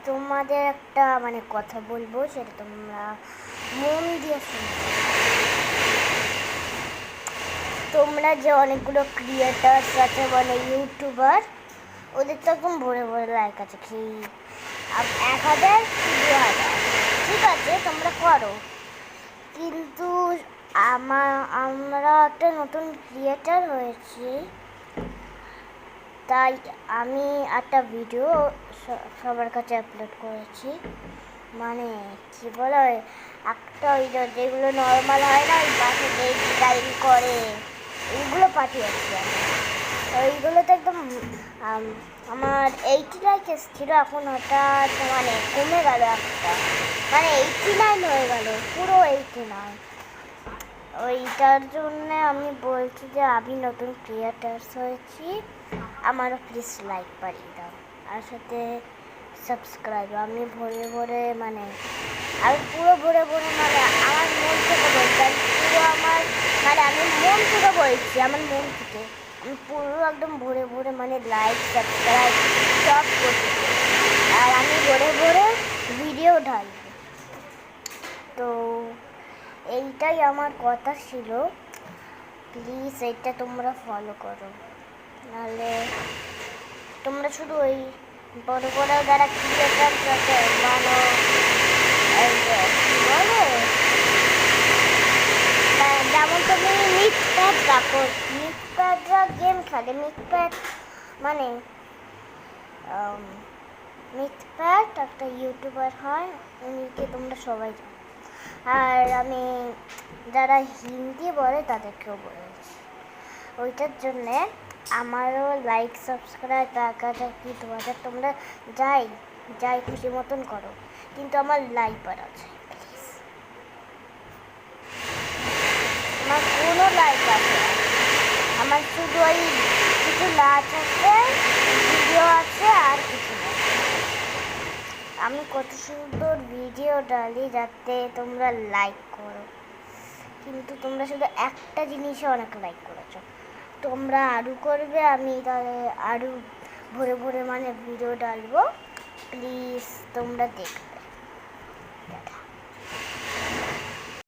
তোমাদের একটা মানে কথা বলবো, সেটা তোমরা মন দিয়ে শুনো। তোমরা যে অনেকগুলো ক্রিয়েটার্স আছে মানে ইউটিউবার, ওদের তো একদম ভরে ভরে লাইক আছে, কি 1000 2000, ঠিক আছে তোমরা করো, কিন্তু আমরা একটা নতুন ক্রিয়েটার হয়েছি, তাই আমি একটা ভিডিও সবার কাছে আপলোড করেছি। মানে কি বলে, একটা ওই যেগুলো নর্মাল হয় না, ওই বাসে ডিজাইন করে, ওইগুলো পাঠিয়েছি আমি। ওইগুলো তো একদম আমার 80 লাইক এসেছিল, এখন হঠাৎ মানে কমে গেল একটা, মানে 89 হয়ে গেল, পুরো 89। ওইটার জন্য আমি বলছি যে আমি নতুন ক্রিয়েটার্স হয়েছি, আমারও প্লিজ লাইক বাড়িয়ে দাও, আর সাথে সাবস্ক্রাইব। আমি ভরে ভরে মানে আমি পুরো ভরে ভরে মানে আমার মন থেকে বলছি, আমি পুরো আমার মানে আমি মন থেকে বলছি, আমার মন থেকে আমি পুরো একদম ভরে ভরে মানে লাইক সাবস্ক্রাইব সব করছি, আর আমি ভরে ভরে ভিডিও ঢালব। তো এইটাই আমার কথা ছিল, প্লিজ এইটা তোমরা ফলো করো, নাহলে তোমরা শুধু ওই বড় বড় যারা ক্রিয়েটার আছে মানে কী বলে, যেমন তুমি মিটপ্যাড রাখো, মিটপ্যাডরা গেম খেলে, মিটপ্যাড মানে মিটপ্যাড একটা ইউটিউবার হয়, উনিকে তোমরা সবাই জানো। আর আমি যারা হিন্দি বলে তাদেরকেও বলেছি, ওইটার জন্যে আমারও লাইক সাবস্ক্রাইব 1000 কি 2000 তোমরা যাই খুশি মতন করো, কিন্তু আমার লাইবার আছে, প্লিজ। আমার কোনো লাইক আছে, আমার শুধু ওই কিছু নাচ আছে, ভিডিও আছে, আর কিছু না। আমি কত সুন্দর ভিডিও ডালি যাতে তোমরা লাইক করো, কিন্তু তোমরা শুধু একটা জিনিসে অনেক লাইক করেছো, তোমরা আরও করবে, আমি তাহলে আরও ভরে ভরে মানে ভিডিও ডালবো, প্লিজ তোমরা দেখবে।